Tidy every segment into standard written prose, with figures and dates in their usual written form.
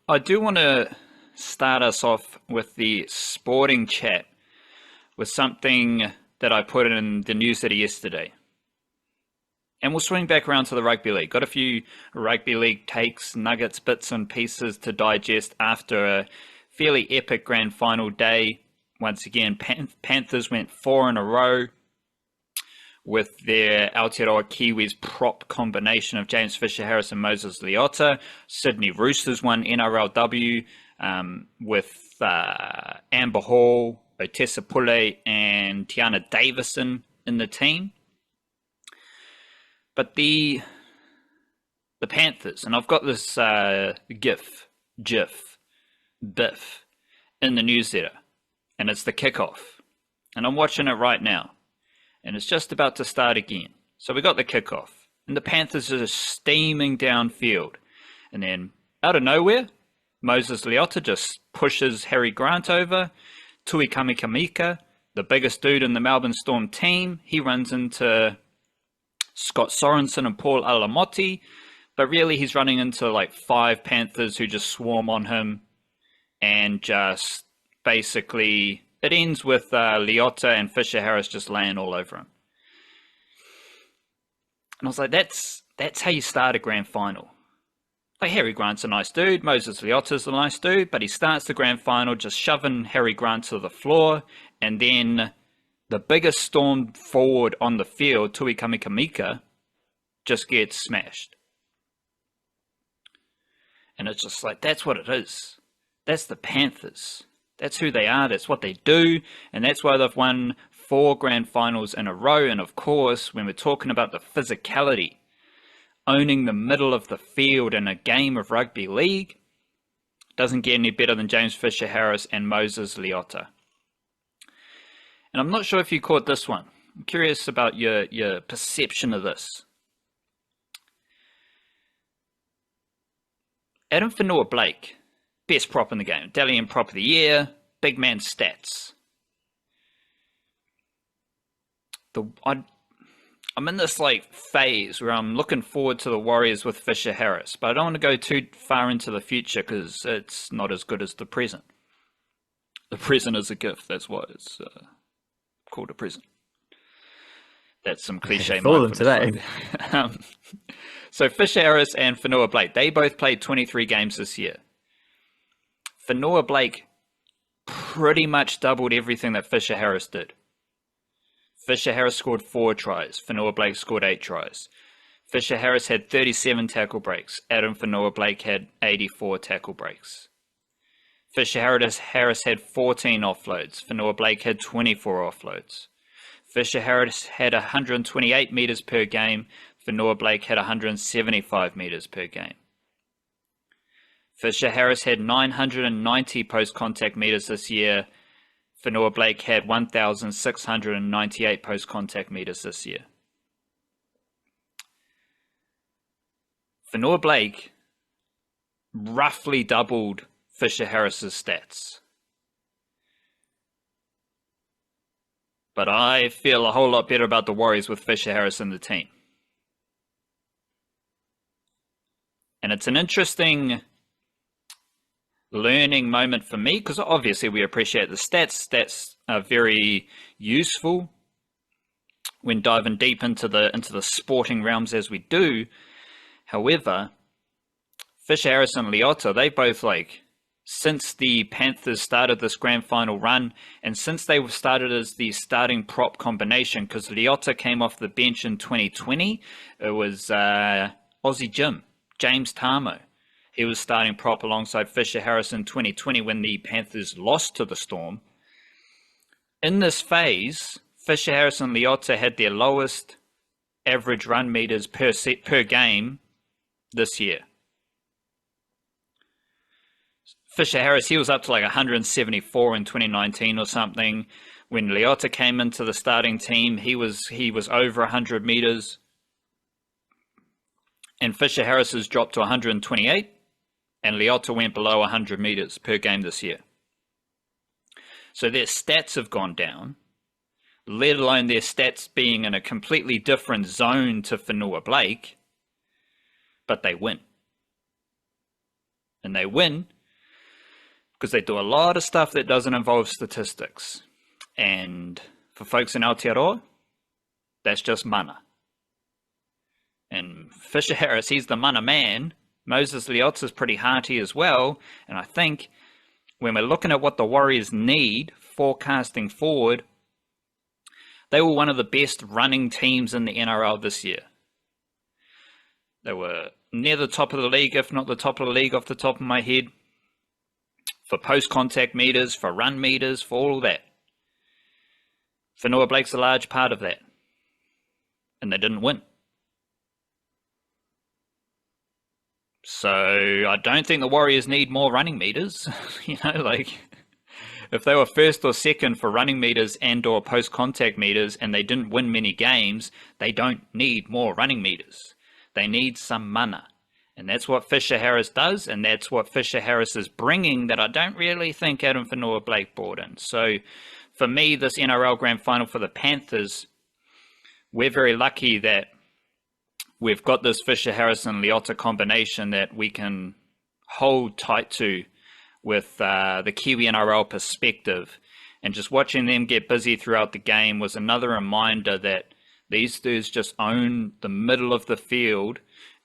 I do want to start us off with the sporting chat with something that I put in the newsletter yesterday. And we'll swing back around to the rugby league. Got a few rugby league takes, nuggets, bits and pieces to digest after a fairly epic grand final day. Once again, Panthers went 4 in a row with their Aotearoa Kiwis prop combination of James Fisher-Harris and Moses Leota. Sydney Roosters won NRLW with Amber Hall, Otessa Pule and Tiana Davison in the team. But the Panthers, and I've got this GIF in the newsletter, and it's the kickoff. And I'm watching it right now. And it's just about to start again. So we got the kickoff. And the Panthers are steaming downfield. And then, out of nowhere, Moses Leota just pushes Harry Grant over. Tui Kamikamica, the biggest dude in the Melbourne Storm team, he runs into Scott Sorensen and Paul Alamotti. But really, he's running into like 5 Panthers who just swarm on him. And just basically... it ends with Leota and Fisher-Harris just laying all over him. And I was like, that's how you start a grand final. Like, Harry Grant's a nice dude, Moses Leota's a nice dude, but he starts the grand final just shoving Harry Grant to the floor, and then the biggest Storm forward on the field, Tui Kamikamica, just gets smashed. And it's just like, that's what it is. That's the Panthers. That's who they are, that's what they do, and that's why they've won 4 grand finals in a row. And of course, when we're talking about the physicality, owning the middle of the field in a game of rugby league, doesn't get any better than James Fisher-Harris and Moses Leota. And I'm not sure if you caught this one. I'm curious about your perception of this. Adam Whenua-Blake, best prop in the game. Dalian prop of the year. Big man stats. I'm in this like phase where I'm looking forward to the Warriors with Fisher-Harris, but I don't want to go too far into the future because it's not as good as the present. The present is a gift. That's why it's called a present. That's some cliche mindfulness today. So Fisher-Harris and Whenua-Blake, they both played 23 games this year. Whenua-Blake pretty much doubled everything that Fisher-Harris did. Fisher-Harris scored 4 tries. Whenua-Blake scored 8 tries. Fisher-Harris had 37 tackle breaks. Adam Whenua-Blake had 84 tackle breaks. Fisher-Harris had 14 offloads. Whenua-Blake had 24 offloads. Fisher-Harris had 128 meters per game. Whenua-Blake had 175 meters per game. Fisher-Harris had 990 post-contact meters this year. Whenua-Blake had 1,698 post-contact meters this year. Whenua-Blake roughly doubled Fisher-Harris's stats. But I feel a whole lot better about the Warriors with Fisher-Harris in the team. And it's an interesting learning moment for me, because obviously we appreciate the stats. Stats are very useful when diving deep into the sporting realms as we do. However, Fisher-Harris and Leota, they both, like, since the Panthers started this grand final run, and since they started as the starting prop combination, because Leota came off the bench in 2020, it was Aussie James Tarmo. He was starting prop alongside Fisher-Harris in 2020 when the Panthers lost to the Storm. In this phase, Fisher-Harris and Leota had their lowest average run meters per game this year. Fisher-Harris, he was up to like 174 in 2019 or something. When Leota came into the starting team, he was over 100 meters. And Fisher-Harris has dropped to 128. And Leota went below 100 meters per game this year. So their stats have gone down, let alone their stats being in a completely different zone to Whenua-Blake, but they win. And they win because they do a lot of stuff that doesn't involve statistics. And for folks in Aotearoa, that's just mana. And Fisher Harris, he's the mana man. Moses Leota's pretty hearty as well. And I think when we're looking at what the Warriors need, forecasting forward, they were one of the best running teams in the NRL this year. They were near the top of the league, if not the top of the league off the top of my head, for post-contact meters, for run meters, for all of that. Whenua Blake's a large part of that. And they didn't win. So I don't think the Warriors need more running meters. If they were first or second for running meters and or post-contact meters and they didn't win many games, they don't need more running meters. They need some mana. And that's what Fisher Harris does, and that's what Fisher Harris is bringing that I don't really think Adam Whenua Blake brought in. So for me, this NRL Grand Final for the Panthers, we're very lucky that we've got this Fisher Harris and Leota combination that we can hold tight to with the Kiwi-NRL perspective. And just watching them get busy throughout the game was another reminder that these dudes just own the middle of the field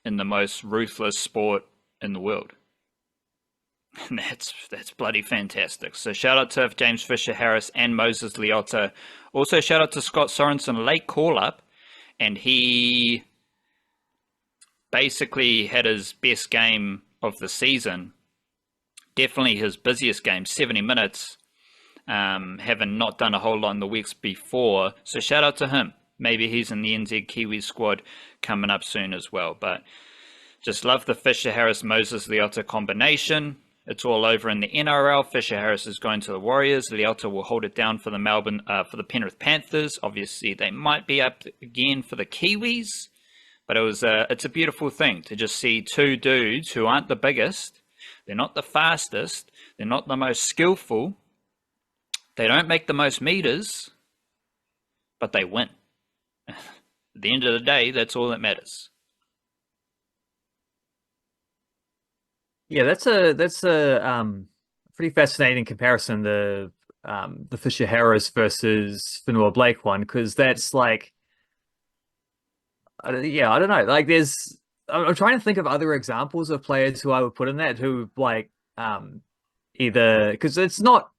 in the most ruthless sport in the world. And that's bloody fantastic. So shout out to James Fisher Harris and Moses Leota. Also shout out to Scott Sorensen, late call up, and he basically had his best game of the season. Definitely his busiest game, 70 minutes, having not done a whole lot in the weeks before. So shout out to him. Maybe he's in the NZ Kiwis squad coming up soon as well. But just love the Fisher Harris Moses Leota combination. It's all over in the NRL. Fisher Harris is going to the Warriors. Leota will hold it down for the Penrith Panthers. Obviously, they might be up again for the Kiwis. But it's a beautiful thing to just see two dudes who aren't the biggest. They're not the fastest. They're not the most skillful. They don't make the most meters, but they win. At the end of the day, that's all that matters. Yeah, that's a pretty fascinating comparison, the Fisher Harris versus Whenua Blake one, because that's like, yeah, I don't know. Like, I'm trying to think of other examples of players who I would put in that, who like either, because it's not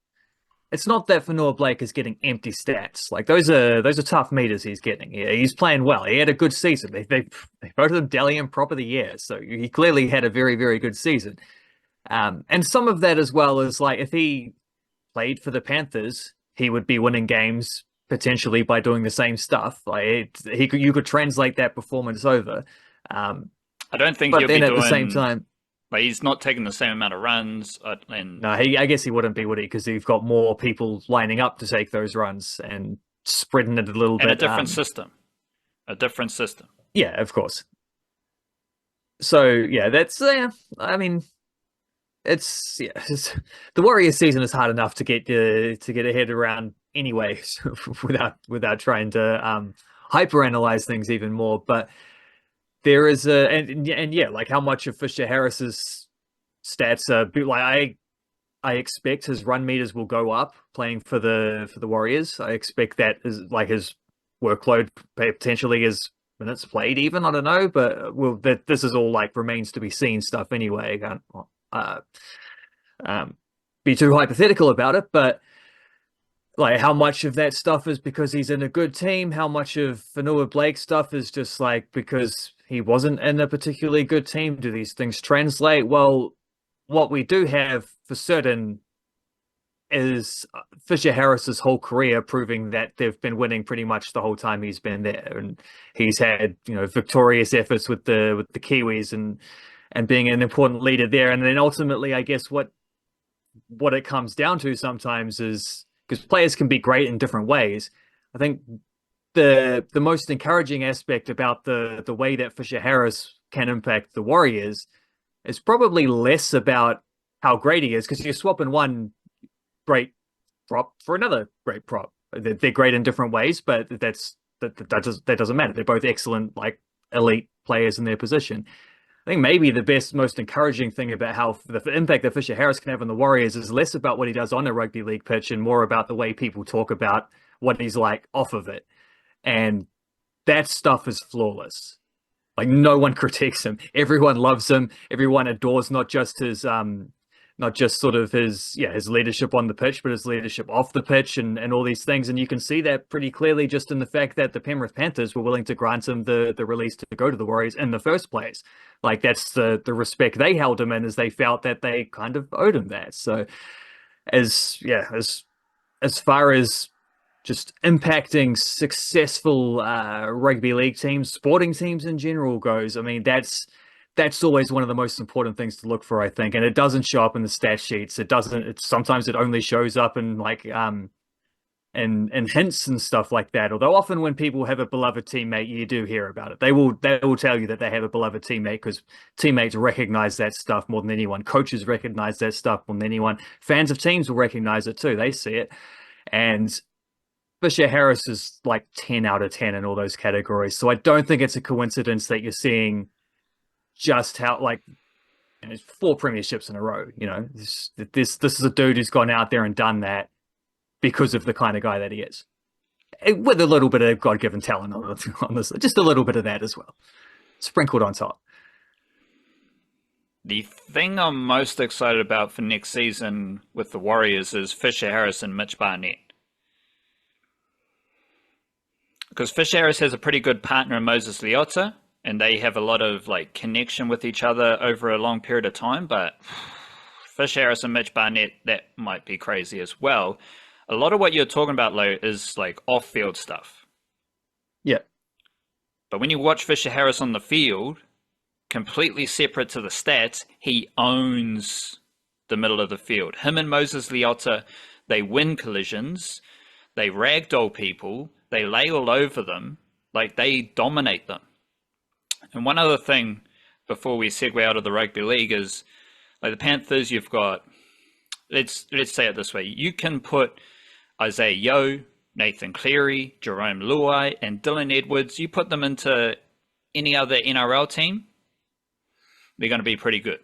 that Whenua Blake is getting empty stats. Like, those are tough meters he's getting. Yeah, he's playing well. He had a good season. They voted him Dalian Prop of the Year, so he clearly had a very, very good season. And some of that as well is like, if he played for the Panthers, he would be winning games potentially by doing the same stuff. Like, you could translate that performance over. I don't think but he'll then be at doing, the same time, like, he's not taking the same amount of runs. No, I guess he wouldn't be, would he? Because you've got more people lining up to take those runs and spreading it a little bit. And a different system. A different system. Yeah, of course. So yeah, that's I mean, it's the Warriors season is hard enough to get a head around anyway, without trying to hyper analyze things even more. But there is and yeah, like how much of Fisher Harris's stats are like, I expect his run meters will go up playing for the Warriors. I expect that is like his workload potentially his minutes played even. I don't know, but this is all like remains to be seen stuff anyway. I can't be too hypothetical about it, but like how much of that stuff is because he's in a good team? How much of Whenua Blake stuff is just like because he wasn't in a particularly good team? Do these things translate? Well, what we do have for certain is Fisher Harris's whole career proving that they've been winning pretty much the whole time he's been there, and he's had victorious efforts with the Kiwis and being an important leader there. And then ultimately, I guess what it comes down to sometimes is, because players can be great in different ways, I think the most encouraging aspect about the way that Fisher Harris can impact the Warriors is probably less about how great he is, because you're swapping one great prop for another great prop. They're great in different ways, but that doesn't matter. They're both excellent, like elite players in their position. I think maybe the best, most encouraging thing about how the impact that Fisher Harris can have on the Warriors is less about what he does on a rugby league pitch and more about the way people talk about what he's like off of it. And that stuff is flawless. Like no one critiques him. Everyone loves him. Everyone adores not just sort of his leadership on the pitch, but his leadership off the pitch and all these things. And you can see that pretty clearly just in the fact that the Penrith Panthers were willing to grant him the release to go to the Warriors in the first place. Like that's the respect they held him in, as they felt that they kind of owed him that. So as far as just impacting successful rugby league teams, sporting teams in general goes, I mean, that's always one of the most important things to look for, I think. And it doesn't show up in the stat sheets. It doesn't. Sometimes it only shows up in like in hints and stuff like that. Although often when people have a beloved teammate, you do hear about it. They will tell you that they have a beloved teammate because teammates recognize that stuff more than anyone. Coaches recognize that stuff more than anyone. Fans of teams will recognize it too. They see it. And Fisher Harris is like 10 out of 10 in all those categories. So I don't think it's a coincidence that you're seeing just how like four premierships in a row. You know, this is a dude who's gone out there and done that because of the kind of guy that he is, with a little bit of God-given talent on this, just a little bit of that as well, sprinkled on top. The thing I'm most excited about for next season with the Warriors is Fisher Harris and Mitch Barnett. Because Fisher Harris has a pretty good partner in Moses Leota, and they have a lot of like connection with each other over a long period of time. But Fisher Harris and Mitch Barnett, that might be crazy as well. A lot of what you're talking about, Lo, is like off-field stuff. Yeah. But when you watch Fisher Harris on the field, completely separate to the stats, he owns the middle of the field. Him and Moses Leota, they win collisions, they ragdoll people, they lay all over them, like they dominate them. And one other thing before we segue out of the rugby league is like the Panthers, you've got, let's say it this way, you can put Isaiah Yeo, Nathan Cleary, Jerome Luai, and Dylan Edwards, you put them into any other NRL team, they're going to be pretty good.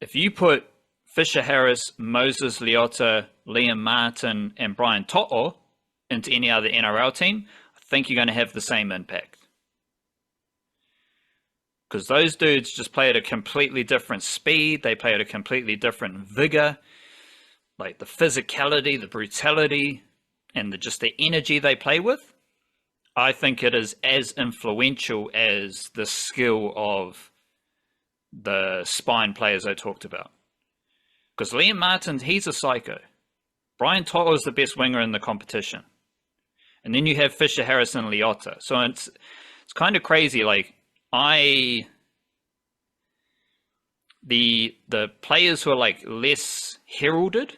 If you put Fisher Harris, Moses Leota, Liam Martin, and Brian To'o into any other NRL team, I think you're going to have the same impact. Because those dudes just play at a completely different speed, they play at a completely different vigor, like the physicality, the brutality, and just the energy they play with. I think it is as influential as the skill of the spine players I talked about. Because Liam Martin, he's a psycho. Brian To'o is the best winger in the competition. And then you have Fisher Harris and Leota. So it's kind of crazy. Like the players who are like less heralded,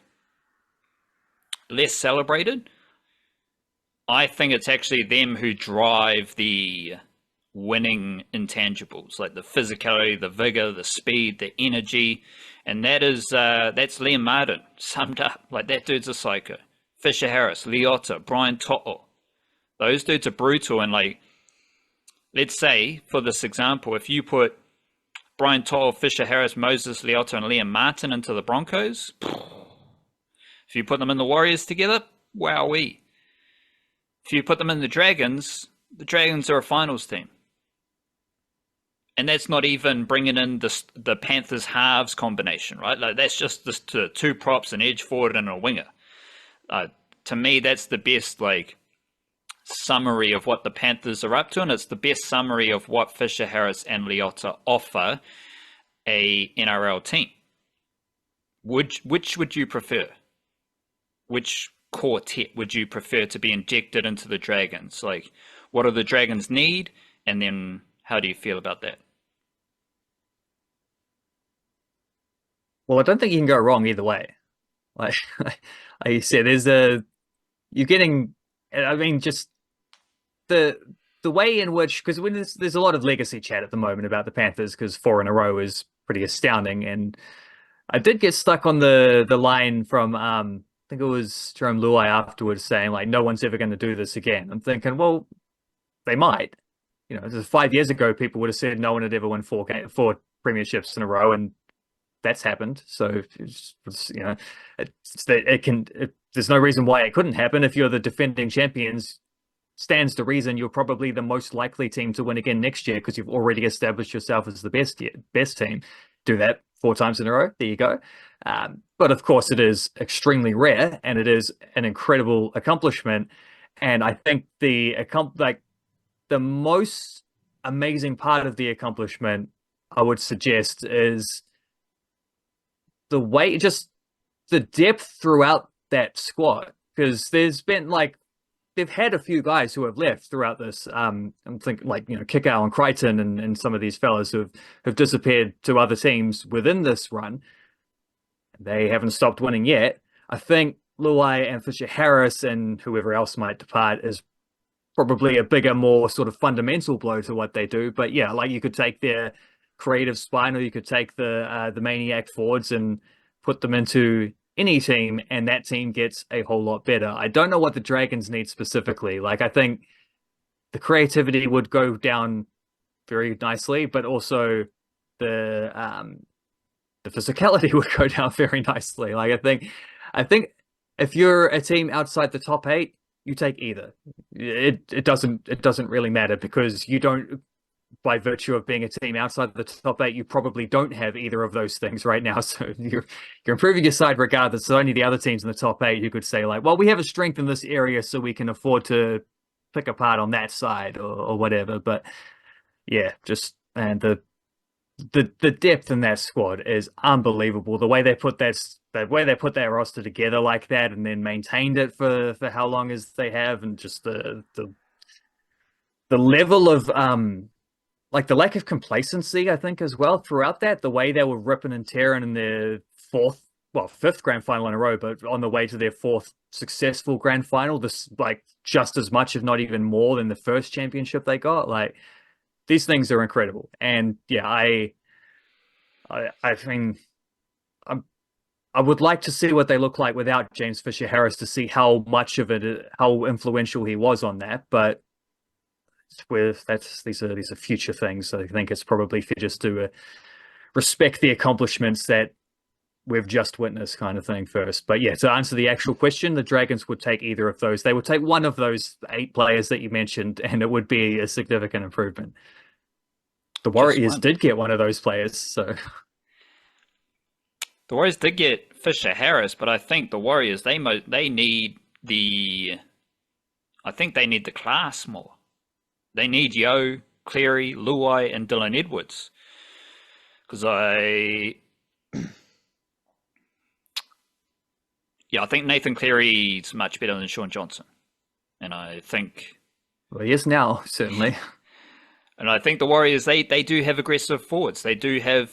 less celebrated, I think it's actually them who drive the winning intangibles, like the physicality, the vigor, the speed, the energy. And that's Liam Martin summed up. Like that dude's a psycho. Fisher Harris, Leota, Brian To'o. Those dudes are brutal. And like, let's say for this example, if you put Brian To'o, Fisher Harris, Moses Leota, and Liam Martin into the Broncos, if you put them in the Warriors together, wowee. If you put them in the Dragons are a finals team. And that's not even bringing in the Panthers halves combination, right? Like that's just the two props, an edge forward and a winger. To me, that's the best like summary of what the Panthers are up to, and it's the best summary of what Fisher Harris and Leota offer a NRL team. Which would you prefer? Which quartet would you prefer to be injected into the Dragons? Like, what do the Dragons need? And then how do you feel about that? Well, I don't think you can go wrong either way. Like, like you said, you're getting, I mean, just the way in which, because when there's a lot of legacy chat at the moment about the Panthers, because 4 in a row is pretty astounding. And I did get stuck on the line from, I think it was Jerome Luai afterwards saying, like, no one's ever going to do this again. I'm thinking, well, they might. you know, 5 years ago, people would have said no one had ever won four premierships in a row, and that's happened. So you know, there's no reason why it couldn't happen. If you're the defending champions, stands to reason you're probably the most likely team to win again next year because you've already established yourself as the best team. Do that 4 times in a row. There you go. But of course, it is extremely rare, and it is an incredible accomplishment. And I think the most amazing part of the accomplishment, I would suggest, is the way, just the depth throughout that squad. Because there's been they've had a few guys who have left throughout this. I'm thinking Kickow and Crichton and some of these fellas who have disappeared to other teams within this run. They haven't stopped winning yet. I think Luai and Fisher Harris and whoever else might depart is probably a bigger, more sort of fundamental blow to what they do. But yeah, you could take their creative spine, or you could take the maniac forwards and put them into any team, and that team gets a whole lot better. I don't know what the Dragons need specifically. I think the creativity would go down very nicely, but also the physicality would go down very nicely. I think if you're a team outside the top 8, you take either. It doesn't really matter, because you don't, by virtue of being a team outside the top 8, you probably don't have either of those things right now. So you're improving your side regardless. So only the other teams in the top 8 you could say well, we have a strength in this area, so we can afford to pick apart on that side or whatever. But yeah, and the depth in that squad is unbelievable. The way they put that roster together like that, and then maintained it for how long as they have, and just the level of the lack of complacency, I think, as well throughout that. The way they were ripping and tearing in their fifth grand final in a row, but on the way to their 4th successful grand final, this just as much, if not even more, than the first championship they got. These things are incredible. And yeah, I mean, I would like to see what they look like without James Fisher Harris, to see how much of it, how influential he was on that. But these are future things. So I think it's probably fair just to respect the accomplishments that we've just witnessed, kind of thing, first. But yeah, to answer the actual question, the Dragons would take either of those. They would take one of those 8 players that you mentioned, and it would be a significant improvement. The Warriors did get one of those players, so the Warriors did get Fisher Harris, but I think the Warriors they need the class more. They need Yeo, Cleary, Luai, and Dylan Edwards. Because I think Nathan Cleary's much better than Sean Johnson. And I think... Well, he is now, certainly. And I think the Warriors, they do have aggressive forwards. They do have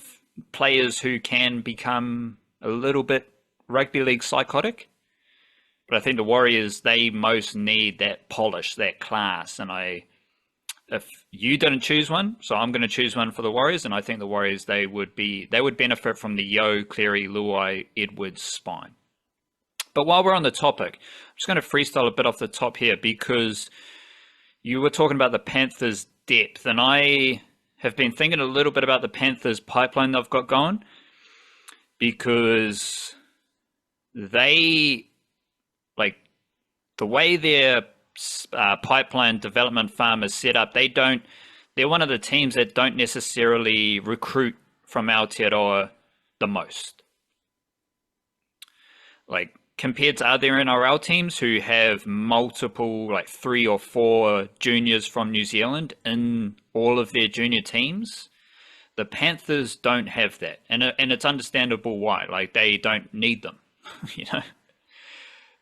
players who can become a little bit rugby league psychotic. But I think the Warriors, they most need that polish, that class. And if you didn't choose one, so I'm going to choose one for the Warriors, and I think the Warriors, they would benefit from the Yeo, Cleary, Luai, Edwards spine. But while we're on the topic, I'm just going to freestyle a bit off the top here, because you were talking about the Panthers' depth, and I have been thinking a little bit about the Panthers' pipeline they've got going, because they, the way their pipeline development farm is set up, they're one of the teams that don't necessarily recruit from Aotearoa the most. Compared to other NRL teams who have multiple, 3 or 4 juniors from New Zealand in all of their junior teams, the Panthers don't have that. And it's understandable why. They don't need them.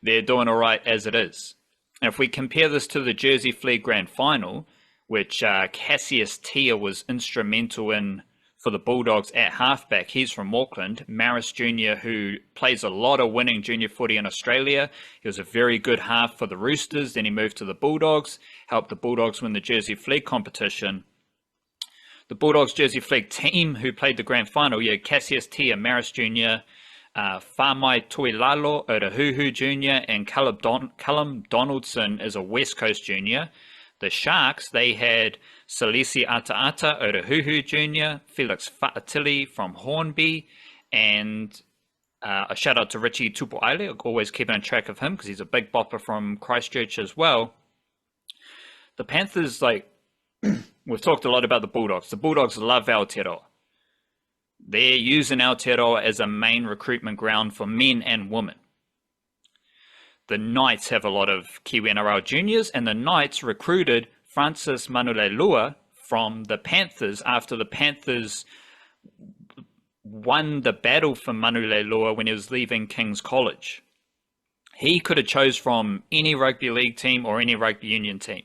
They're doing all right as it is. And if we compare this to the Jersey Flegg Grand Final, which Cassius Tia was instrumental in for the Bulldogs at halfback. He's from Auckland. Maris Jr., who plays a lot of winning junior footy in Australia. He was a very good half for the Roosters. Then he moved to the Bulldogs, helped the Bulldogs win the Jersey Flegg competition. The Bulldogs Jersey Flegg team who played the grand final, Cassius Tia, Maris Jr., Whamai Toilalo, Urahuhu Jr., and Callum Donaldson is a West Coast junior. The Sharks, they had Salisi Ataata Otahuhu Jr., Felix Fa'atili from Hornby, and a shout out to Richie Tupuaile, always keeping track of him because he's a big bopper from Christchurch as well. The Panthers, like, we've talked a lot about the Bulldogs. The Bulldogs love Aotearoa. They're using Aotearoa as a main recruitment ground for men and women. The Knights have a lot of Kiwi-NRL juniors, and the Knights recruited Francis Manulelua from the Panthers after the Panthers won the battle for Manulelua when he was leaving King's College. He could have chose from any rugby league team or any rugby union team.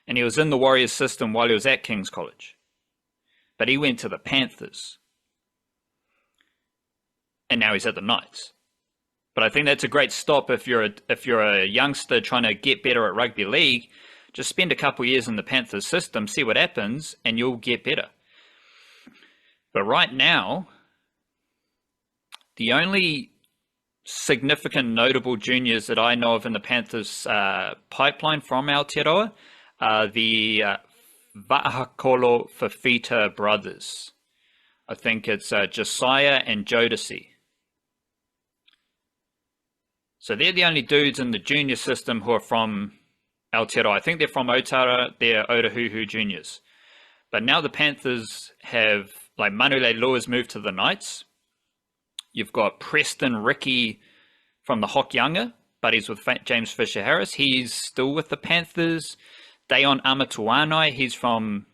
And he was in the Warriors system while he was at King's College. But he went to the Panthers. And now he's at the Knights. But I think that's a great stop if you're a youngster trying to get better at rugby league. Just spend a couple years in the Panthers system, see what happens, and you'll get better. But right now, the only significant notable juniors that I know of in the Panthers pipeline from Aotearoa are the Va'akolo Fafita brothers. I think it's Josiah and Jodeci. So they're the only dudes in the junior system who are from Aotearoa. I think they're from Otara, they're Otahuhu juniors. But now the Panthers have, like, Manulelua's moved to the Knights. You've got Preston Ricky from the Hokianga, but he's with James Fisher-Harris. He's still with the Panthers. Dayon Amatuanai, he's from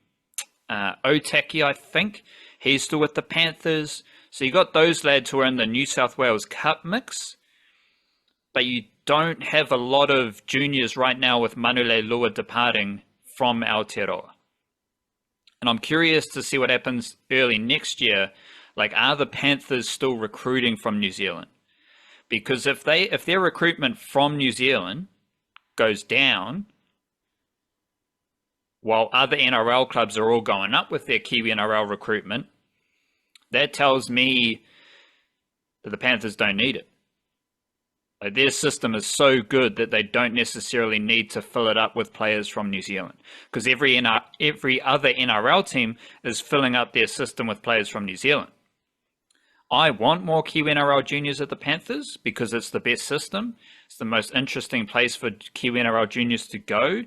Otaki, I think. He's still with the Panthers. So you got those lads who are in the New South Wales Cup mix. But you don't have a lot of juniors right now with Manulelua departing from Aotearoa. And I'm curious to see what happens early next year. Like, are the Panthers still recruiting from New Zealand? Because if their recruitment from New Zealand goes down, while other NRL clubs are all going up with their Kiwi-NRL recruitment, that tells me that the Panthers don't need it. Like, their system is so good that they don't necessarily need to fill it up with players from New Zealand, because every other NRL team is filling up their system with players from New Zealand. I want more Kiwi-NRL juniors at the Panthers because it's the best system. It's the most interesting place for Kiwi-NRL juniors to go.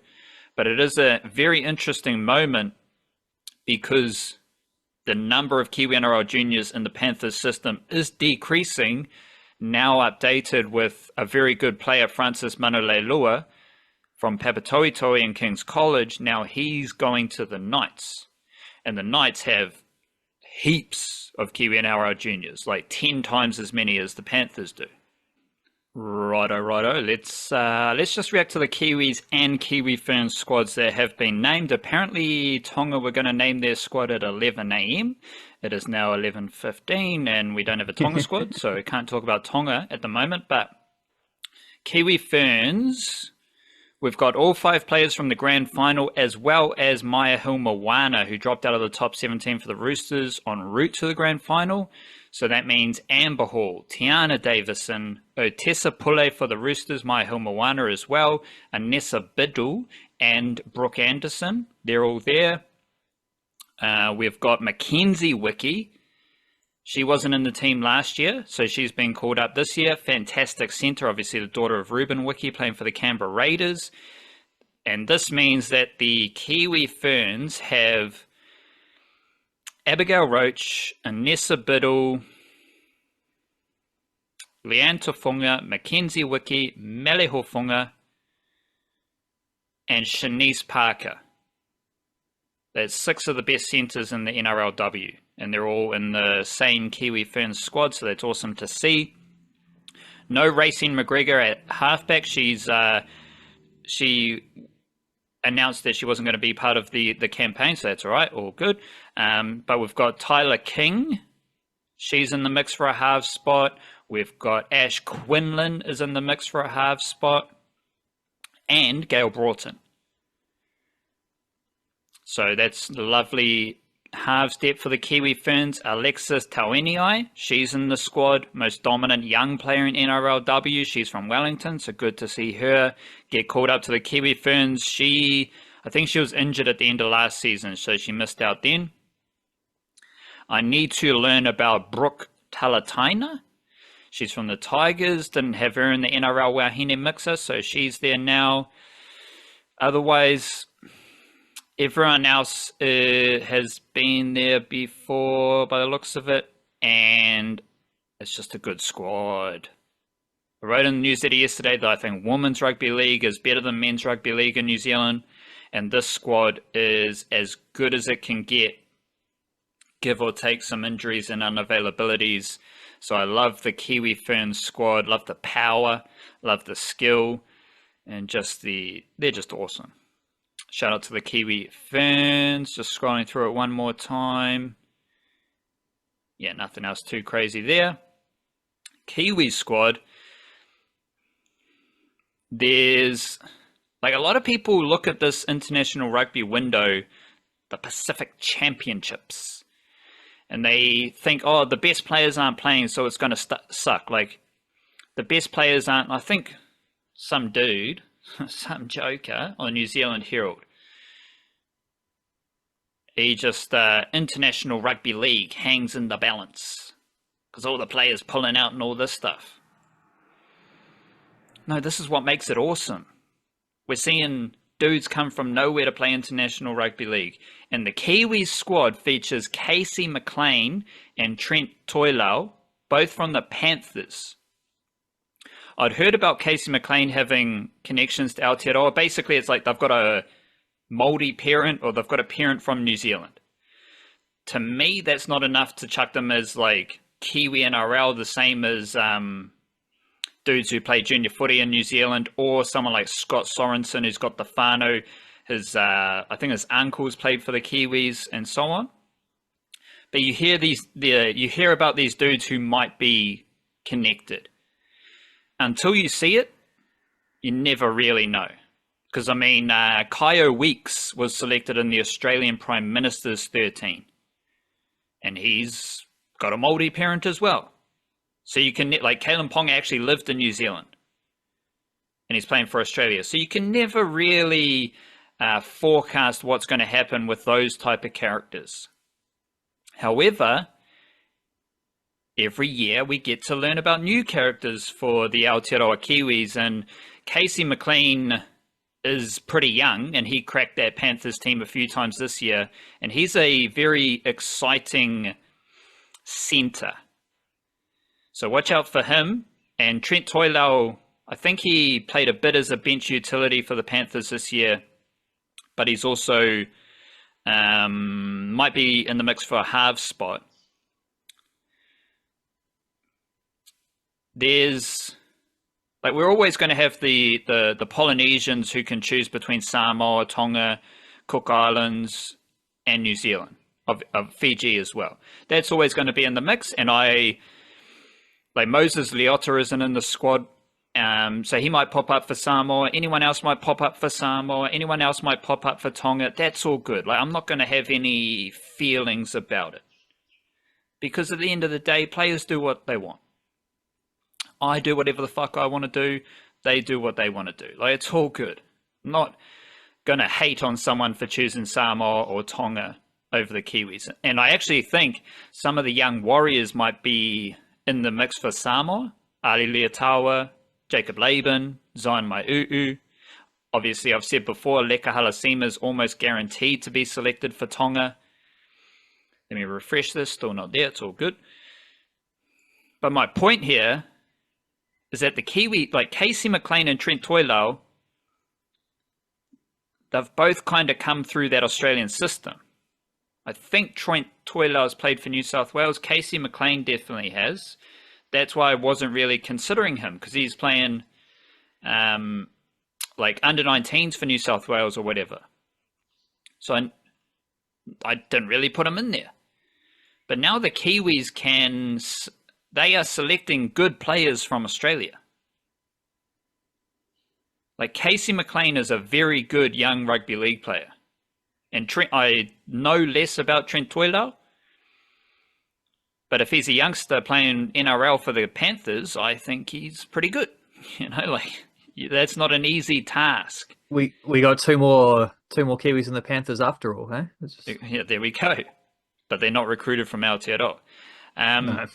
But it is a very interesting moment because the number of Kiwi-NRL juniors in the Panthers system is decreasing, now updated with a very good player, Francis Manulelua, from Papatoetoe and King's College. Now he's going to the Knights. And the Knights have heaps of Kiwi-NRL juniors, like 10 times as many as the Panthers do. Righto. Let's just react to the Kiwis and Kiwi Ferns squads that have been named. Apparently, Tonga were going to name their squad at 11 a.m. It is now 11:15, and we don't have a Tonga squad, so we can't talk about Tonga at the moment. But Kiwi Ferns, we've got all 5 players from the grand final, as well as Maya Hilmawana, who dropped out of the top 17 for the Roosters en route to the grand final. So that means Amber Hall, Tiana Davison, Otessa Pule for the Roosters, Maya Hilmawana as well, Anessa Biddle and Brooke Anderson. They're all there. We've got Mackenzie Wiki. She wasn't in the team last year, so she's been called up this year. Fantastic centre, obviously the daughter of Ruben Wiki, playing for the Canberra Raiders. And this means that the Kiwi Ferns have Abigail Roach, Anessa Biddle, Leanne Tofunga, Mackenzie Wiki, Mele Hofunga, and Shanice Parker. There's 6 of the best centres in the NRLW, and they're all in the same Kiwi Ferns squad, so that's awesome to see. No Racine McGregor at halfback. She announced that she wasn't going to be part of the campaign, so that's all right, all good. But we've got Tyler King. She's in the mix for a half spot. We've got Ash Quinlan is in the mix for a half spot. And Gail Broughton. So that's lovely halves depth for the Kiwi Ferns, Alexis Taueniai. She's in the squad, most dominant young player in NRLW. She's from Wellington, so good to see her get called up to the Kiwi Ferns. I think she was injured at the end of last season, so she missed out then. I need to learn about Brooke Talataina. She's from the Tigers, didn't have her in the NRL Wahine mixer, so she's there now. Otherwise, everyone else has been there before by the looks of it, and it's just a good squad. I wrote in the newsletter yesterday that I think women's rugby league is better than men's rugby league in New Zealand, and this squad is as good as it can get, give or take some injuries and unavailabilities. So I love the Kiwi Ferns squad, love the power, love the skill, and they're just awesome. Shout out to the Kiwi Ferns. Just scrolling through it one more time. Yeah, nothing else too crazy there. Kiwi squad. There's like a lot of people look at this international rugby window, the Pacific Championships, and they think, oh, the best players aren't playing, so it's going to suck. Like, the best players aren't. I think some dude, some joker on New Zealand Herald, he just, international rugby league hangs in the balance because all the players pulling out and all this stuff. No, this is what makes it awesome. We're seeing dudes come from nowhere to play international rugby league. And the Kiwis squad features Casey McLean and Trent Toilau, both from the Panthers. I'd heard about Casey McLean having connections to Aotearoa. Basically, it's like they've got a Māori parent or they've got a parent from New Zealand. To me, that's not enough to chuck them as like Kiwi-NRL, the same as dudes who play junior footy in New Zealand, or someone like Scott Sorensen who's got the whānau. I think his uncle's played for the Kiwis and so on. But you hear about these dudes who might be connected. Until you see it, you never really know. Because I mean, Kaio Weeks was selected in the Australian Prime Minister's 13, and he's got a Māori parent as well. So you can, like, Kalen Ponga actually lived in New Zealand and he's playing for Australia. So you can never really forecast what's going to happen with those type of characters. However, every year we get to learn about new characters for the Aotearoa Kiwis, and Casey McLean is pretty young and he cracked that Panthers team a few times this year, and he's a very exciting centre. So watch out for him. And Trent Toilau, I think he played a bit as a bench utility for the Panthers this year, but he's also might be in the mix for a half spot. There's, like, we're always going to have the Polynesians who can choose between Samoa, Tonga, Cook Islands, and New Zealand, of Fiji as well. That's always going to be in the mix, and like Moses Leota isn't in the squad, so he might pop up for Samoa. Anyone else might pop up for Samoa. Anyone else might pop up for Tonga. That's all good. Like, I'm not going to have any feelings about it, because at the end of the day, players do what they want. I do whatever the fuck I want to do. They do what they want to do. Like, it's all good. I'm not going to hate on someone for choosing Samoa or Tonga over the Kiwis. And I actually think some of the young Warriors might be in the mix for Samoa. Ali Leotawa, Jacob Laban, Zion Mai'uu. Obviously, I've said before, Leka Halasima is almost guaranteed to be selected for Tonga. Let me refresh this. Still not there. It's all good. But my point here is that the Kiwi, like Casey McLean and Trent Toilau, they've both kind of come through that Australian system. I think Trent Toilau has played for New South Wales. Casey McLean definitely has. That's why I wasn't really considering him, because he's playing like under-19s for New South Wales or whatever. So I didn't really put him in there. But now the Kiwis they are selecting good players from Australia. Like Casey McLean is a very good young rugby league player. And I know less about Trent Toilau, but if he's a youngster playing NRL for the Panthers, I think he's pretty good. Like that's not an easy task. We got two more Kiwis in the Panthers after all, huh? Yeah, there we go. But they're not recruited from Aotearoa. No.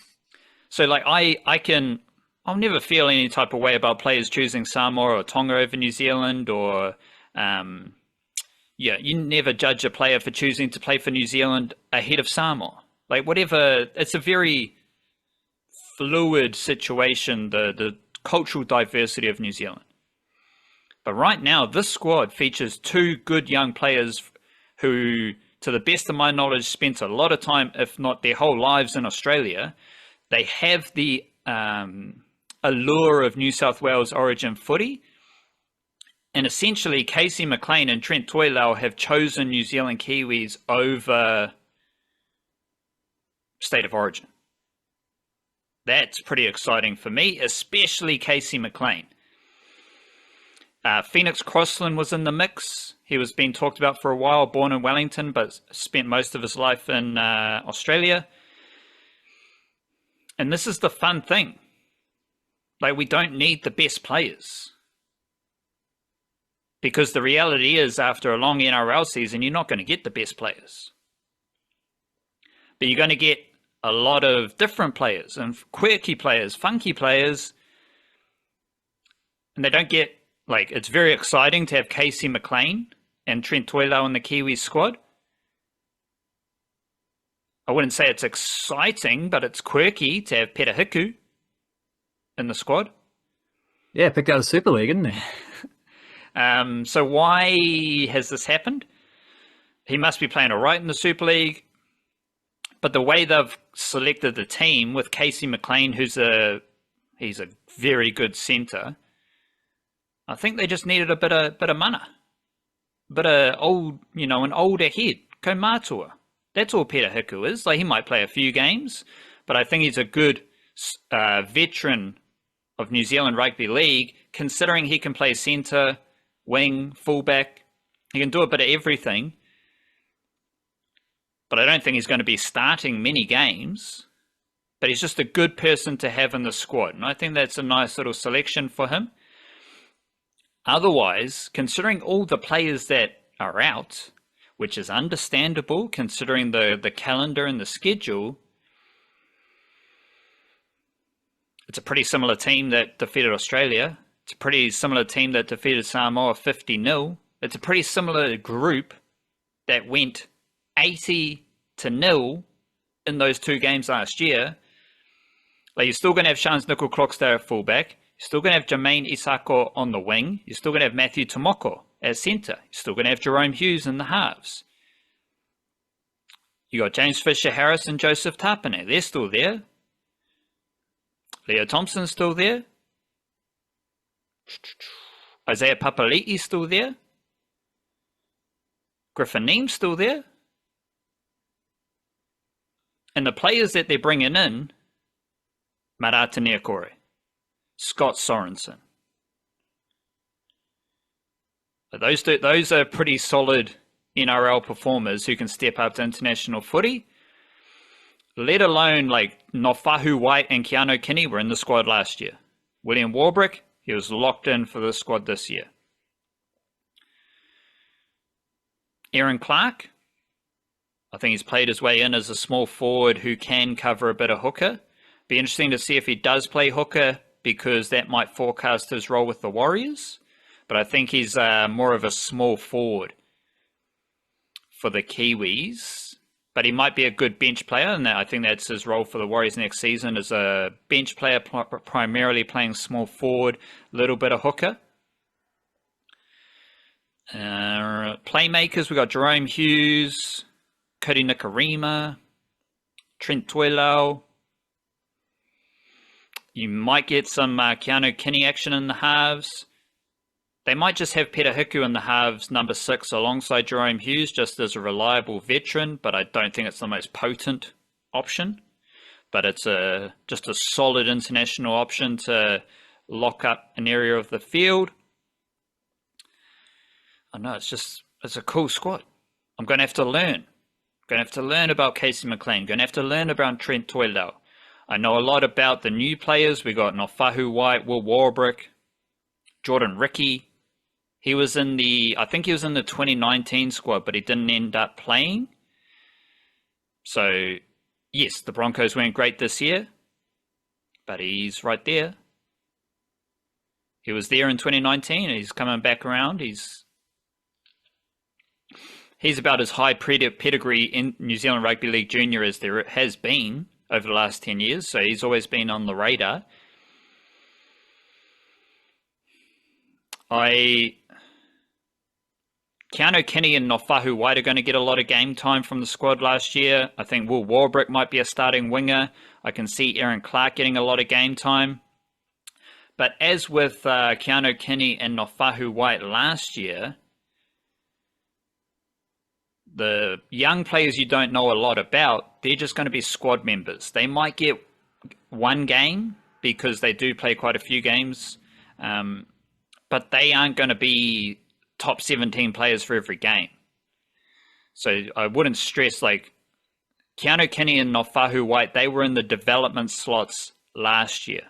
So like I'll never feel any type of way about players choosing Samoa or Tonga over New Zealand, or you never judge a player for choosing to play for New Zealand ahead of Samoa. Like whatever, it's a very fluid situation, the cultural diversity of New Zealand. But right now, this squad features two good young players who, to the best of my knowledge, spent a lot of time, if not their whole lives, in Australia. They have the allure of New South Wales origin footy. And essentially, Casey McLean and Trent Toilau have chosen New Zealand Kiwis over state of origin. That's pretty exciting for me, especially Casey McLean. Phoenix Crossland was in the mix. He was being talked about for a while, born in Wellington, but spent most of his life in Australia. And this is the fun thing. Like, we don't need the best players. Because the reality is, after a long NRL season, you're not going to get the best players. But you're going to get a lot of different players and quirky players, funky players. And they don't get, like, it's very exciting to have Casey McLean and Trent Toilau in the Kiwis squad. I wouldn't say it's exciting, but it's quirky to have Peta Hiku in the squad. Yeah, picked out a Super League, didn't he? So why has this happened? He must be playing all right in the Super League. But the way they've selected the team with Casey McLean, he's a very good centre, I think they just needed a bit of mana. Bit of old, an older head. Kaumatua. That's all Peta Hiku is. Like, he might play a few games, but I think he's a good veteran of New Zealand Rugby League, considering he can play centre, wing, fullback. He can do a bit of everything. But I don't think he's going to be starting many games. But he's just a good person to have in the squad. And I think that's a nice little selection for him. Otherwise, considering all the players that are out, which is understandable considering the calendar and the schedule, it's a pretty similar team that defeated Australia. It's a pretty similar team that defeated Samoa 50-0. It's a pretty similar group that went 80-0 in those two games last year. Like, you're still going to have Shans Nickel-Croxdale at fullback. You're still going to have Jermaine Isako on the wing. You're still going to have Matthew Tomoko as centre. You're still going to have Jerome Hughes in the halves. You got James Fisher-Harris and Joseph Tapine. They're still there. Leo Thompson's still there. Isaiah Papali'i's still there. Griffin Neem's still there. And the players that they're bringing in, Marata Niokore, Scott Sorensen. Those are pretty solid NRL performers who can step up to international footy. Let alone, like, Nofahu White and Keanu Kinney were in the squad last year. William Warbrick, he was locked in for the squad this year. Aaron Clark, I think he's played his way in as a small forward who can cover a bit of hooker. Be interesting to see if he does play hooker, because that might forecast his role with the Warriors. But I think he's more of a small forward for the Kiwis. But he might be a good bench player, and I think that's his role for the Warriors next season, as a bench player, primarily playing small forward, little bit of hooker. Playmakers, we got Jerome Hughes, Cody Nikarima, Trent Toilau. You might get some Keanu Kinney action in the halves. They might just have Peta Hiku in the halves, number 6, alongside Jerome Hughes, just as a reliable veteran, but I don't think it's the most potent option. But it's just a solid international option to lock up an area of the field. I know, it's a cool squad. I'm going to have to learn. Going to have to learn about Casey McLean. Going to have to learn about Trent Toilau. I know a lot about the new players. We got Nofahu White, Will Warbrick, Jordan Ricky. I think he was in the 2019 squad, but he didn't end up playing. So, yes, the Broncos weren't great this year, but he's right there. He was there in 2019, and he's coming back around. He's about as high pedigree in New Zealand Rugby League Junior as there has been over the last 10 years, so he's always been on the radar. Keanu Kenny and Nofahu White are going to get a lot of game time from the squad last year. I think Will Warbrick might be a starting winger. I can see Aaron Clark getting a lot of game time. But as with Keanu Kenny and Nofahu White last year, the young players you don't know a lot about, they're just going to be squad members. They might get one game because they do play quite a few games, but they aren't going to be top 17 players for every game. So I wouldn't stress, like, Keanu Kenny and Nofahu White, they were in the development slots last year.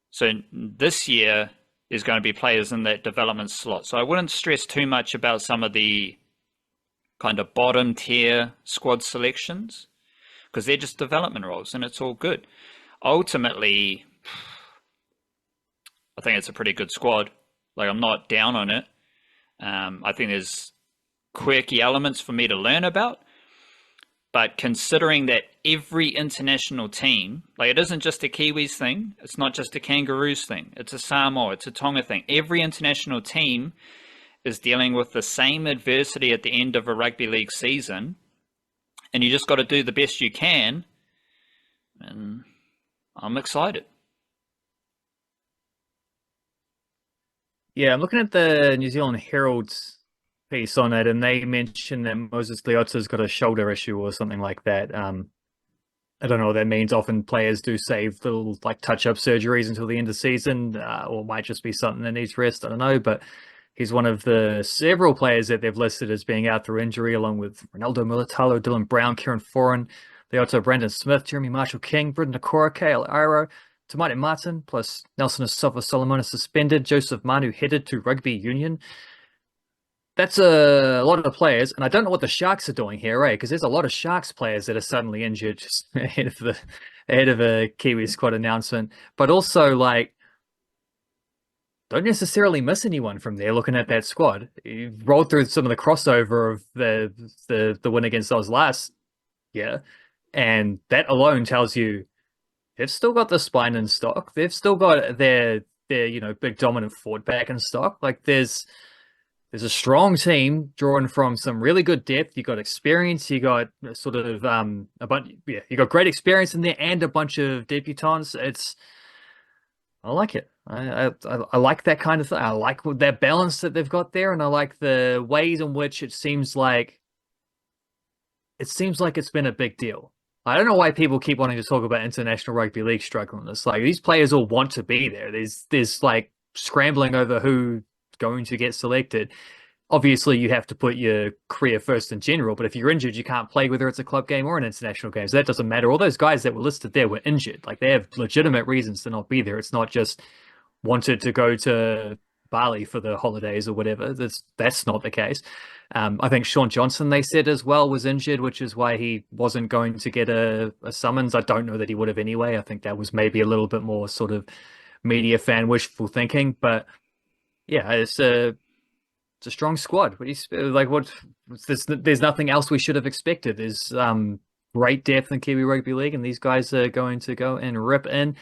So this year there's going to be players in that development slot. So I wouldn't stress too much about some of the kind of bottom tier squad selections, because they're just development roles and it's all good. Ultimately, I think it's a pretty good squad. Like, I'm not down on it. I think there's quirky elements for me to learn about, but considering that every international team, like, it isn't just a Kiwis thing, it's not just a Kangaroos thing, it's a Samoa, it's a Tonga thing. Every international team is dealing with the same adversity at the end of a rugby league season, and you just got to do the best you can, and I'm excited. Yeah, I'm looking at the New Zealand Herald's piece on it, and they mentioned that Moses Leota's got a shoulder issue or something like that. I don't know what that means. Often players do save little, like, touch-up surgeries until the end of the season, or it might just be something that needs rest. I don't know, but he's one of the several players that they've listed as being out through injury, along with Ronaldo Mulitalo, Dylan Brown, Kieran Foran, Leota, Brandon Smith, Jeremy Marshall-King, Britton Nakora, Kale Iro, Tamati Martin, plus Nelson Asafa Solomon is suspended, Joseph Manu headed to rugby union. That's a lot of players, and I don't know what the Sharks are doing here, right? Because there's a lot of Sharks players that are suddenly injured just ahead of a Kiwi squad announcement. But also, like, don't necessarily miss anyone from there. Looking at that squad, you rolled through some of the crossover of the win against Oz last year, and that alone tells you they've still got the spine in stock. They've still got their big dominant forward back in stock. Like, there's a strong team drawn from some really good depth. You got experience. You got sort of you got great experience in there and a bunch of debutants. I like it. I like that kind of thing. I like that balance that they've got there, and I like the ways in which it seems like it's been a big deal. I don't know why people keep wanting to talk about International Rugby League struggling. It's like these players all want to be there. There's like scrambling over who's going to get selected. Obviously, you have to put your career first in general, but if you're injured, you can't play, whether it's a club game or an international game. So that doesn't matter. All those guys that were listed there were injured. Like, they have legitimate reasons to not be there. It's not just wanted to go to Bali for the holidays or whatever. That's not the case. I think Sean Johnson, they said as well, was injured, which is why he wasn't going to get a summons. I don't know that he would have anyway. I think that was maybe a little bit more sort of media fan wishful thinking. But yeah, it's a strong squad. There's nothing else we should have expected. There's great depth in Kiwi Rugby League, and these guys are going to go and rip in.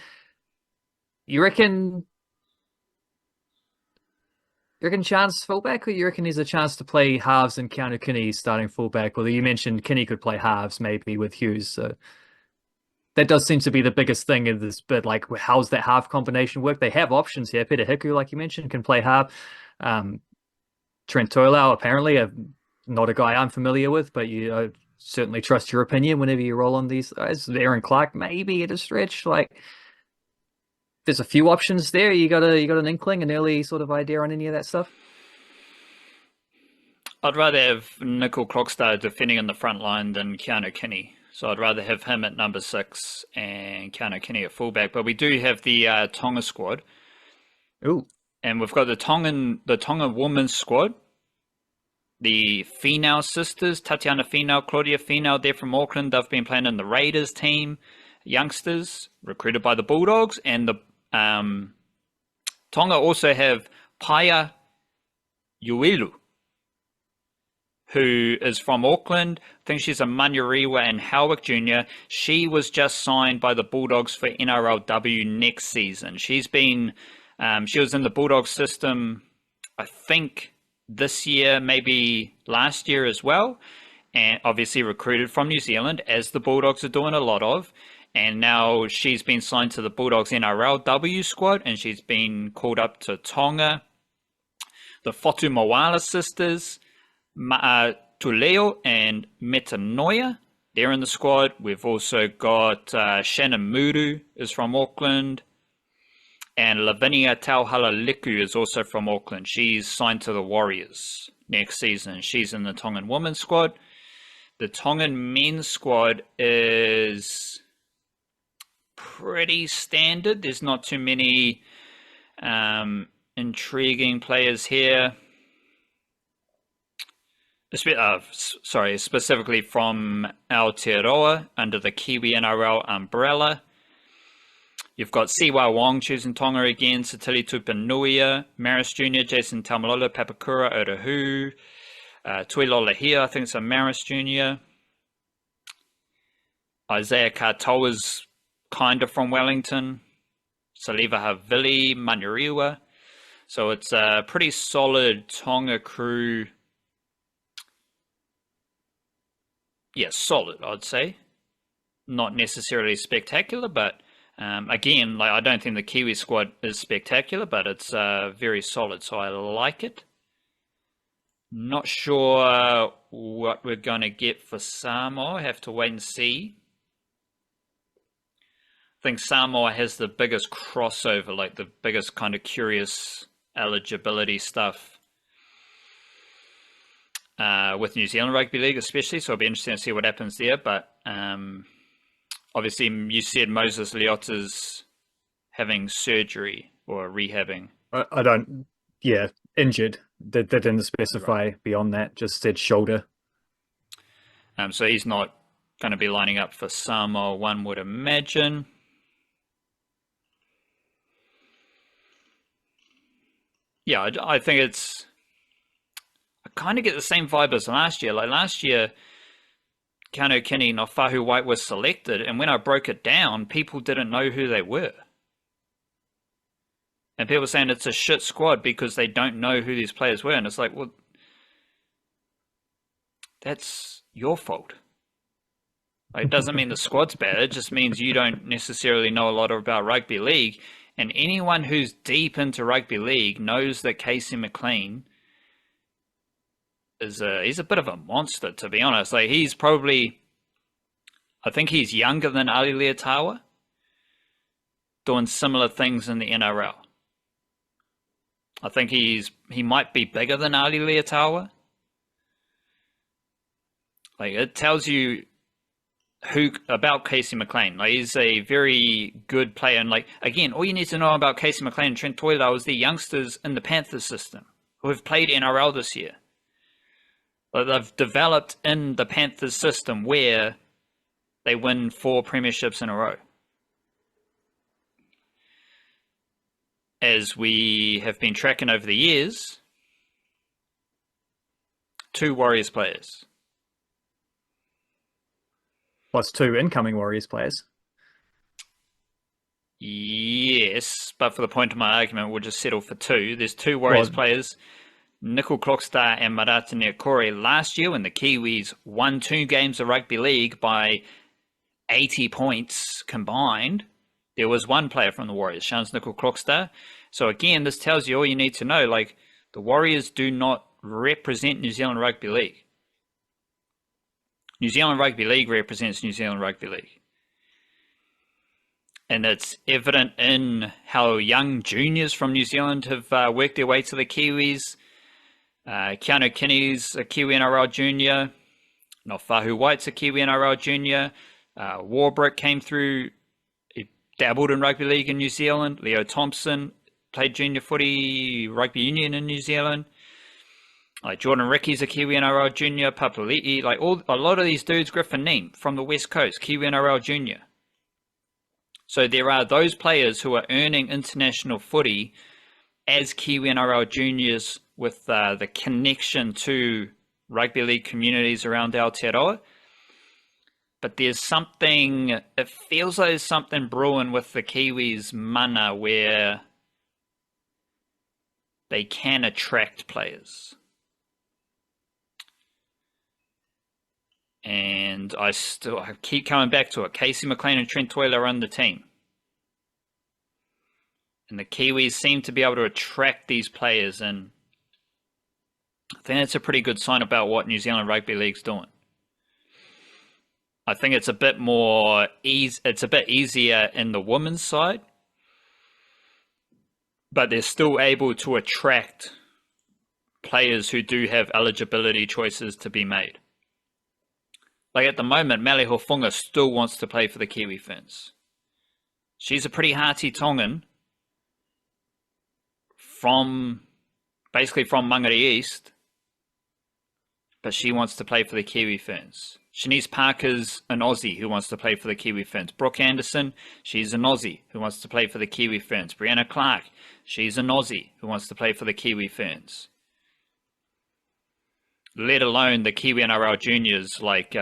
You reckon chance fullback, or you reckon there's a chance to play halves and Keanu Kinney starting fullback? Although you mentioned Kinney could play halves maybe with Hughes, so that does seem to be the biggest thing in this bit. Like, how's that half combination work? They have options here. Peter Hiku, like you mentioned, can play half. Trent Toilau, apparently, not a guy I'm familiar with, but you certainly trust your opinion whenever you roll on these guys. Aaron Clark, maybe at a stretch. Like, there's a few options there. You got an inkling, an early sort of idea on any of that stuff? I'd rather have Nickel Clockstar defending in the front line than Keanu Kinney. So I'd rather have him at number 6 and Keanu Kinney at fullback. But we do have the Tonga squad. Ooh. And we've got the Tonga women's squad. The Finau sisters, Tatiana Finau, Claudia Finau, they're from Auckland. They've been playing in the Raiders team, youngsters, recruited by the Bulldogs. And the Tonga also have Paia Uelu, who is from Auckland. I think she's a Manurewa and Howick Jr. She was just signed by the Bulldogs for NRLW next season. She's been, she was in the Bulldogs system, I think, this year, maybe last year as well, and obviously recruited from New Zealand, as the Bulldogs are doing a lot of. And now she's been signed to the Bulldogs NRLW squad, and she's been called up to Tonga. The Fotu Mawala sisters, Tuleo and Metanoia, they're in the squad. We've also got Shannon Muru is from Auckland. And Lavinia Tauhalaliku is also from Auckland. She's signed to the Warriors next season. She's in the Tongan women's squad. The Tongan men's squad is pretty standard. There's not too many intriguing players here. Specifically from Aotearoa under the Kiwi-NRL umbrella. You've got Siwa Wong choosing Tonga again, Satili Tupanuia, Maris Jr., Jason Taumalolo, Papakura, Otahu, Tuilola here, I think it's a Maris Jr. Isaiah Katoa's kind of from Wellington. Saliva Havili, Manurewa. So it's a pretty solid Tonga crew. Yeah, solid, I'd say. Not necessarily spectacular, but again, like, I don't think the Kiwi squad is spectacular, but it's very solid, so I like it. Not sure what we're going to get for Samoa. I have to wait and see. I think Samoa has the biggest crossover, like the biggest kind of curious eligibility stuff with New Zealand Rugby League especially, so it'll be interesting to see what happens there. But obviously, you said Moses Leota's having surgery or rehabbing. I don't, injured. They didn't specify beyond that, just said shoulder. So he's not going to be lining up for Samoa, one would imagine. Yeah, I think it's... I kind of get the same vibe as last year. Like last year, Keanu Kinney and Ofahu White was selected, and when I broke it down, people didn't know who they were. And people were saying it's a shit squad because they don't know who these players were. And it's like, well, that's your fault. Like, it doesn't mean the squad's bad. It just means you don't necessarily know a lot about rugby league. And anyone who's deep into rugby league knows that Casey McLean is he's a bit of a monster, to be honest. Like, he's probably, I think he's younger than Ali Leotawa, doing similar things in the NRL. I think he might be bigger than Ali Leotawa. Like, it tells you about Casey McLean. Like, he's a very good player. And like, again, all you need to know about Casey McLean and Trent Toilau is the youngsters in the Panthers system who have played NRL this year. Like, they've developed in the Panthers system where they win 4 premierships in a row. As we have been tracking over the years, 2 Warriors players. Plus 2 incoming Warriors players. Yes, but for the point of my argument, we'll just settle for 2. There's 2 Warriors players, Nickel Clockstar and Marata Niokore. Last year, when the Kiwis won 2 games of rugby league by 80 points combined, there was 1 player from the Warriors, Shans Nickel Clockstar. So again, this tells you all you need to know. Like, the Warriors do not represent New Zealand Rugby League. New Zealand Rugby League represents New Zealand Rugby League. And it's evident in how young juniors from New Zealand have worked their way to the Kiwis. Keanu Kinney's a Kiwi-NRL junior. Nofahu White's a Kiwi-NRL junior. Warbrick came through. He dabbled in rugby league in New Zealand. Leo Thompson played junior footy, rugby union in New Zealand. Like Jordan Ricky's a Kiwi-NRL junior. Papali'i, like a lot of these dudes. Griffin Neame from the West Coast, Kiwi-NRL junior. So there are those players who are earning international footy as Kiwi-NRL juniors with the connection to rugby league communities around Aotearoa. But there's something, it feels like there's something brewing with the Kiwis mana where they can attract players. And I keep coming back to it. Casey McLean and Trent Toiler run the team. And the Kiwis seem to be able to attract these players, and I think that's a pretty good sign about what New Zealand Rugby League's doing. I think it's a bit more it's a bit easier in the women's side, but they're still able to attract players who do have eligibility choices to be made. Like at the moment, Mele Hofunga still wants to play for the Kiwi Ferns. She's a pretty hearty Tongan basically from Mangere East, but she wants to play for the Kiwi Ferns. Shanice Parker's an Aussie who wants to play for the Kiwi Ferns. Brooke Anderson, she's an Aussie who wants to play for the Kiwi Ferns. Brianna Clark, she's an Aussie who wants to play for the Kiwi Ferns. Let alone the Kiwi-NRL juniors like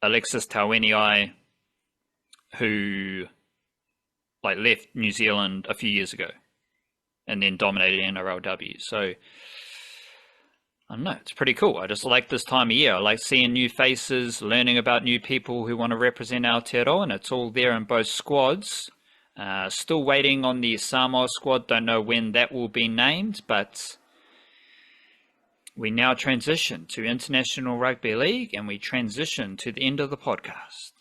Alexis Taueniai, who left New Zealand a few years ago and then dominated NRLW. So, I don't know, it's pretty cool. I just like this time of year. I like seeing new faces, learning about new people who want to represent Aotearoa, and it's all there in both squads. Still waiting on the Samoa squad. Don't know when that will be named, but we now transition to International Rugby League, and we transition to the end of the podcast.